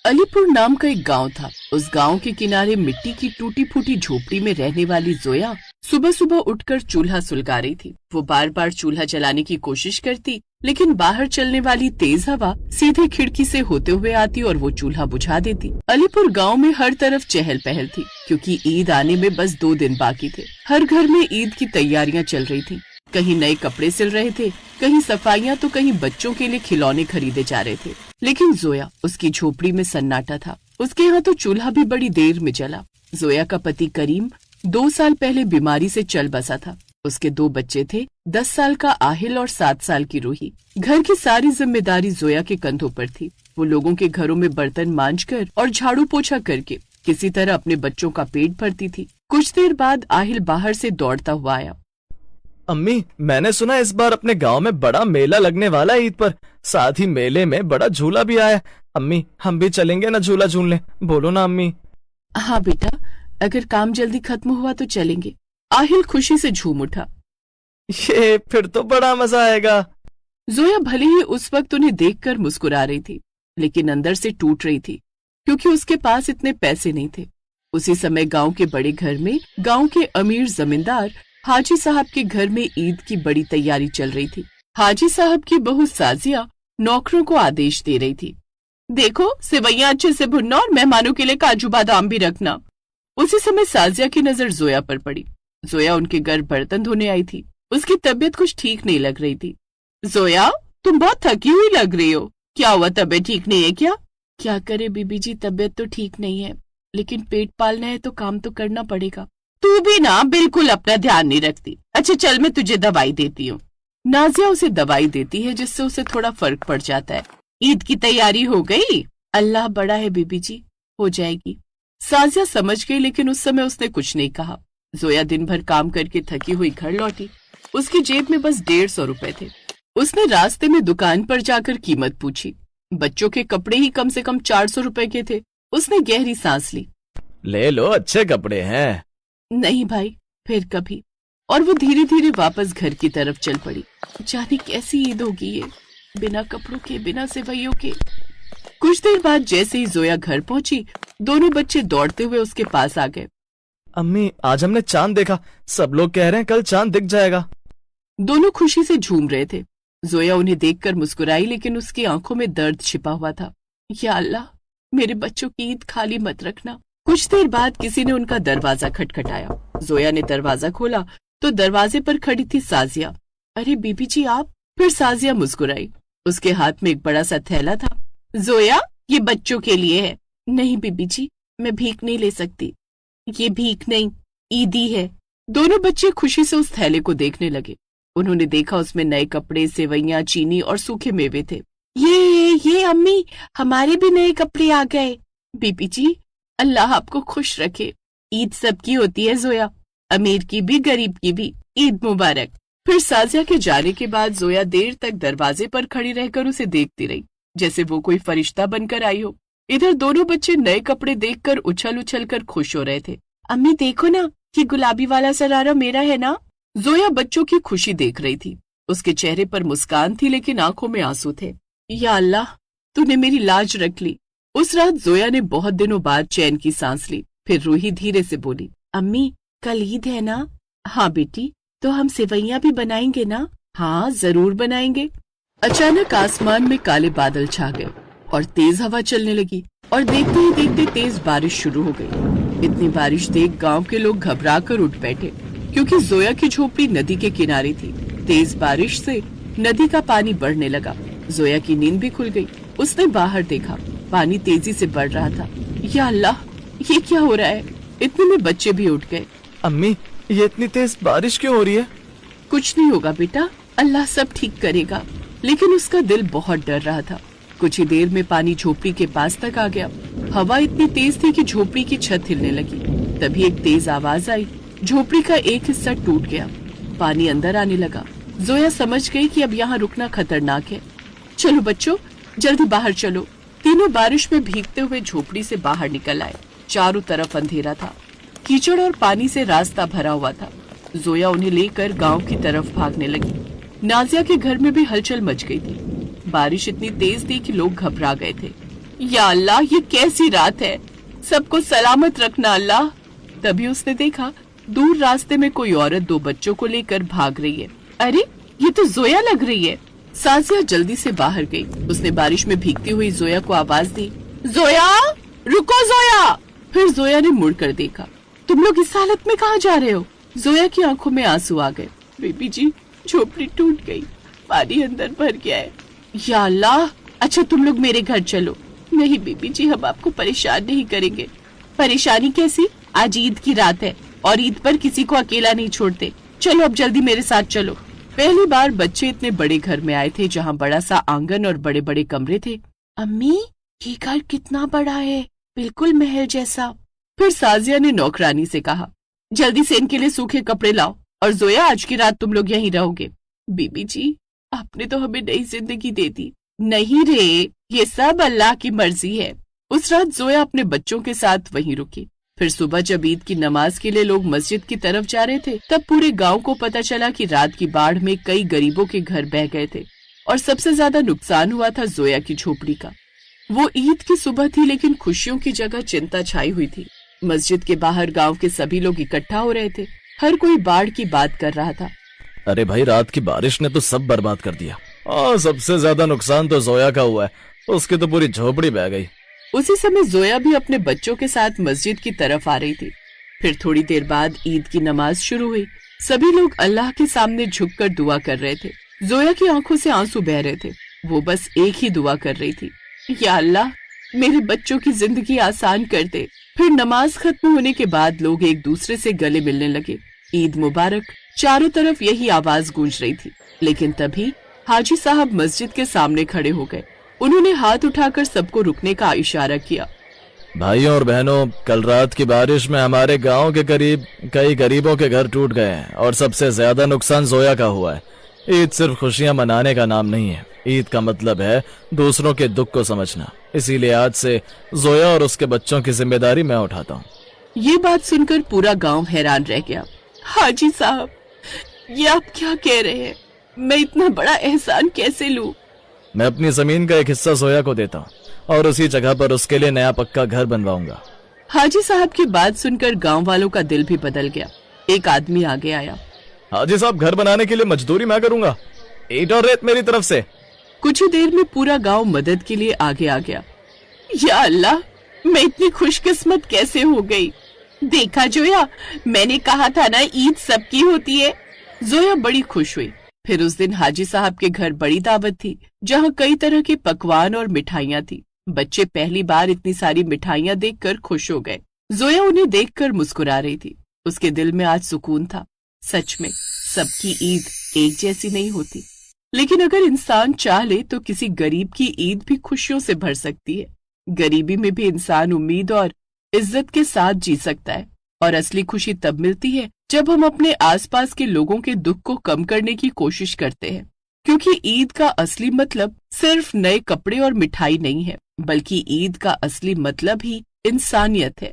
अलीपुर नाम का एक गांव था। उस गांव के किनारे मिट्टी की टूटी फूटी झोपड़ी में रहने वाली जोया सुबह सुबह उठकर चूल्हा सुलगा रही थी। वो बार बार चूल्हा जलाने की कोशिश करती, लेकिन बाहर चलने वाली तेज हवा सीधे खिड़की से होते हुए आती और वो चूल्हा बुझा देती। अलीपुर गांव में हर तरफ चहल पहल थी, क्योंकि ईद आने में बस 2 दिन बाकी थे। हर घर में ईद की तैयारियां चल रही थी। कहीं नए कपड़े सिल रहे थे, कहीं सफाइयां, तो कहीं बच्चों के लिए खिलौने खरीदे जा रहे थे। लेकिन जोया, उसकी झोपड़ी में सन्नाटा था। उसके यहाँ तो चूल्हा भी बड़ी देर में जला। जोया का पति करीम 2 साल पहले बीमारी से चल बसा था। उसके 2 बच्चे थे, 10 साल का आहिल और 7 साल की रूही। घर की सारी जिम्मेदारी जोया के कंधों पर थी। वो लोगों के घरों में बर्तन मांजकर और झाड़ू पोछा करके किसी तरह अपने बच्चों का पेट भरती थी। कुछ देर बाद आहिल बाहर से दौड़ता हुआ आया। अम्मी, मैंने सुना इस बार अपने गांव में बड़ा मेला लगने वाला है ईद पर। साथ ही मेले में बड़ा झूला भी आया। अम्मी, हम भी चलेंगे ना झूला झूलने? बोलो ना अम्मी। हाँ बेटा, अगर काम जल्दी खत्म हुआ तो चलेंगे। आहिल खुशी से झूम उठा। ये फिर तो बड़ा मजा आएगा। जोया भले ही उस वक्त उन्हें देखकर मुस्कुरा रही थी, लेकिन अंदर से टूट रही थी, क्योंकि उसके पास इतने पैसे नहीं थे। उसी समय गांव के बड़े घर में गांव के अमीर जमींदार हाजी साहब के घर में ईद की बड़ी तैयारी चल रही थी। हाजी साहब की बहू साजिया नौकरों को आदेश दे रही थी, देखो सेवैयां अच्छे से भुनना और मेहमानों के लिए काजू बादाम भी रखना। उसी समय साजिया की नजर जोया पर पड़ी। जोया उनके घर बर्तन धोने आई थी। उसकी तबीयत कुछ ठीक नहीं लग रही थी। जोया, तुम बहुत थकी हुई लग रही हो। क्या हुआ, तबीयत ठीक नहीं है क्या? क्या करे बीबी जी, तबीयत तो ठीक नहीं है, लेकिन पेट पालना है तो काम तो करना पड़ेगा। तू भी ना बिल्कुल अपना ध्यान नहीं रखती। अच्छा चल, मैं तुझे दवाई देती हूँ। नाजिया उसे दवाई देती है, जिससे उसे थोड़ा फर्क पड़ जाता है। ईद की तैयारी हो गई? अल्लाह बड़ा है बीबी जी, हो जाएगी। साजिया समझ गई, लेकिन उस समय उसने कुछ नहीं कहा। जोया दिन भर काम करके थकी हुई घर लौटी। उसकी जेब में बस 150 रुपए थे। उसने रास्ते में दुकान पर जाकर कीमत पूछी। बच्चों के कपड़े ही कम से कम 400 रुपए के थे। उसने गहरी सांस ली। ले लो, अच्छे कपड़े हैं। नहीं भाई, फिर कभी। और वो धीरे धीरे वापस घर की तरफ चल पड़ी। जाने कैसी ईद होगी ये, बिना कपड़ों के, बिना सेवैयों के। कुछ देर बाद जैसे ही जोया घर पहुंची, दोनों बच्चे दौड़ते हुए उसके पास आ गए। अम्मी, आज हमने चांद देखा। सब लोग कह रहे हैं कल चांद दिख जाएगा। दोनों खुशी से झूम रहे थे। जोया उन्हें देखकर मुस्कुराई, लेकिन उसकी आंखों में दर्द छिपा हुआ था। या अल्लाह, मेरे बच्चों की ईद खाली मत रखना। कुछ देर बाद किसी ने उनका दरवाजा खटखटाया। जोया ने दरवाजा खोला तो दरवाजे पर खड़ी थी साजिया। अरे बीबी जी आप? फिर साजिया मुस्कुराई। उसके हाथ में एक बड़ा सा थैला था। जोया, ये बच्चों के लिए है। नहीं बीबी जी, मैं भीख नहीं ले सकती। ये भीख नहीं, ईदी है। दोनों बच्चे खुशी से उस थैले को देखने लगे। उन्होंने देखा उसमें नए कपड़े, सेवैयां, चीनी और सूखे मेवे थे। ये अम्मी, हमारे भी नए कपड़े आ गए। बीबी जी, अल्लाह आपको खुश रखे। ईद सबकी होती है जोया, अमीर की भी गरीब की भी। ईद मुबारक। फिर साजिया के जाने के बाद जोया देर तक दरवाजे पर खड़ी रहकर उसे देखती रही, जैसे वो कोई फरिश्ता बनकर आई हो। इधर दोनों बच्चे नए कपड़े देखकर उछल उछल कर खुश हो रहे थे। अम्मी देखो ना, ये गुलाबी वाला सरारा मेरा है ना? जोया बच्चों की खुशी देख रही थी। उसके चेहरे पर मुस्कान थी, लेकिन आंखों में आंसू थे। या अल्लाह, तूने मेरी लाज रख ली। उस रात जोया ने बहुत दिनों बाद चैन की सांस ली। फिर रूही धीरे से बोली, अम्मी कल ईद है ना? हाँ बेटी, तो हम सेवैयां भी बनाएंगे ना? हाँ जरूर बनाएंगे। अचानक आसमान में काले बादल छा गए और तेज हवा चलने लगी, और देखते ही देखते तेज बारिश शुरू हो गई। इतनी बारिश देख गांव के लोग घबरा कर उठ बैठे, क्योंकि जोया की झोपड़ी नदी के किनारे थी। तेज बारिश से नदी का पानी बढ़ने लगा। जोया की नींद भी खुल गई। उसने बाहर देखा, पानी तेजी से बढ़ रहा था। या अल्लाह, ये क्या हो रहा है? इतने में बच्चे भी उठ गए। अम्मी, ये इतनी तेज बारिश क्यों हो रही है? कुछ नहीं होगा बेटा, अल्लाह सब ठीक करेगा। लेकिन उसका दिल बहुत डर रहा था। कुछ ही देर में पानी झोपड़ी के पास तक आ गया। हवा इतनी तेज थी कि झोपड़ी की छत हिलने लगी। तभी एक तेज आवाज आई। झोपड़ी का एक हिस्सा टूट गया। पानी अंदर आने लगा। जोया समझ गई कि अब यहाँ रुकना खतरनाक है। चलो बच्चों, जल्दी बाहर चलो। तीनों बारिश में भीगते हुए झोपड़ी से बाहर निकल आए। चारों तरफ अंधेरा था। कीचड़ और पानी से रास्ता भरा हुआ था। जोया उन्हें लेकर गांव की तरफ भागने लगी। नाजिया के घर में भी हलचल मच गई थी। बारिश इतनी तेज थी कि लोग घबरा गए थे। या अल्लाह, ये कैसी रात है, सबको सलामत रखना अल्लाह। तभी उसने देखा दूर रास्ते में कोई औरत 2 बच्चों को लेकर भाग रही है। अरे, ये तो जोया लग रही है। साजिया जल्दी से बाहर गई। उसने बारिश में भीगती हुई जोया को आवाज दी, जोया, रुको जोया। फिर जोया ने मुड़कर देखा। तुम लोग इस हालत में कहाँ जा रहे हो? जोया की आंखों में आंसू आ गए। बेबी जी, झोपड़ी टूट गई, पानी अंदर भर गया है। या अल्लाह, अच्छा तुम लोग मेरे घर चलो। नहीं बेबी जी, हम आपको परेशान नहीं करेंगे। परेशानी कैसी? आज ईद की रात है और ईद पर किसी को अकेला नहीं छोड़ते। चलो अब जल्दी मेरे साथ चलो। पहली बार बच्चे इतने बड़े घर में आए थे जहाँ बड़ा सा आंगन और बड़े बड़े कमरे थे। अम्मी, ये घर कितना बड़ा है, बिल्कुल महल जैसा। फिर साजिया ने नौकरानी से कहा, जल्दी से इनके लिए सूखे कपड़े लाओ और जोया, आज की रात तुम लोग यहीं रहोगे। बीबी जी, आपने तो हमें नई जिंदगी दे दी। नहीं रे, ये सब अल्लाह की मर्जी है। उस रात जोया अपने बच्चों के साथ वहीं रुकी। फिर सुबह जब ईद की नमाज के लिए लोग मस्जिद की तरफ जा रहे थे, तब पूरे गांव को पता चला कि रात की बाढ़ में कई गरीबों के घर बह गए थे और सबसे ज्यादा नुकसान हुआ था जोया की झोपड़ी का। वो ईद की सुबह थी, लेकिन खुशियों की जगह चिंता छाई हुई थी। मस्जिद के बाहर गांव के सभी लोग इकट्ठा हो रहे थे। हर कोई बाढ़ की बात कर रहा था। अरे भाई, रात की बारिश ने तो सब बर्बाद कर दिया और सबसे ज्यादा नुकसान तो जोया का हुआ है। उसकी तो पूरी झोपड़ी बह गई। उसी समय जोया भी अपने बच्चों के साथ मस्जिद की तरफ आ रही थी। फिर थोड़ी देर बाद ईद की नमाज शुरू हुई। सभी लोग अल्लाह के सामने झुककर दुआ कर रहे थे। जोया की आंखों से आंसू बह रहे थे। वो बस एक ही दुआ कर रही थी, या अल्लाह, मेरे बच्चों की जिंदगी आसान कर दे। फिर नमाज खत्म होने के बाद लोग एक दूसरे से गले मिलने लगे। ईद मुबारक। चारों तरफ यही आवाज गूंज रही थी। लेकिन तभी हाजी साहब मस्जिद के सामने खड़े हो गए। उन्होंने हाथ उठाकर सबको रुकने का इशारा किया। भाइयों और बहनों, कल रात की बारिश में हमारे गांव के करीब कई गरीबों के घर टूट गए हैं और सबसे ज्यादा नुकसान जोया का हुआ है। ईद सिर्फ खुशियां मनाने का नाम नहीं है। ईद का मतलब है दूसरों के दुख को समझना। इसीलिए आज से जोया और उसके बच्चों की जिम्मेदारी मैं उठाता हूँ। ये बात सुनकर पूरा गांव हैरान रह गया। हाजी साहब, ये आप क्या कह रहे हैं? मैं इतना बड़ा एहसान कैसे लूं? मैं अपनी जमीन का एक हिस्सा जोया को देता हूँ और उसी जगह पर उसके लिए नया पक्का घर बनवाऊंगा। हाजी साहब की बात सुनकर गांव वालों का दिल भी बदल गया। एक आदमी आगे आया। हाजी साहब, घर बनाने के लिए मजदूरी मैं करूंगा, ईंट और रेत मेरी तरफ से। कुछ ही देर में पूरा गांव मदद के लिए आगे आ गया। या अल्लाह, मैं इतनी खुशकिस्मत कैसे हो गई। देखा जोया, मैंने कहा था ना, ईद सबकी होती है। जोया बड़ी खुश हुई। फिर उस दिन हाजी साहब के घर बड़ी दावत थी, जहाँ कई तरह के पकवान और मिठाइयाँ थी। बच्चे पहली बार इतनी सारी मिठाइयाँ देखकर खुश हो गए। जोया उन्हें देखकर मुस्कुरा रही थी। उसके दिल में आज सुकून था। सच में सबकी ईद एक जैसी नहीं होती, लेकिन अगर इंसान चाह ले तो किसी गरीब की ईद भी खुशियों से भर सकती है। गरीबी में भी इंसान उम्मीद और इज्जत के साथ जी सकता है। और असली खुशी तब मिलती है जब हम अपने आसपास के लोगों के दुख को कम करने की कोशिश करते हैं। क्योंकि ईद का असली मतलब सिर्फ नए कपड़े और मिठाई नहीं है, बल्कि ईद का असली मतलब ही इंसानियत है।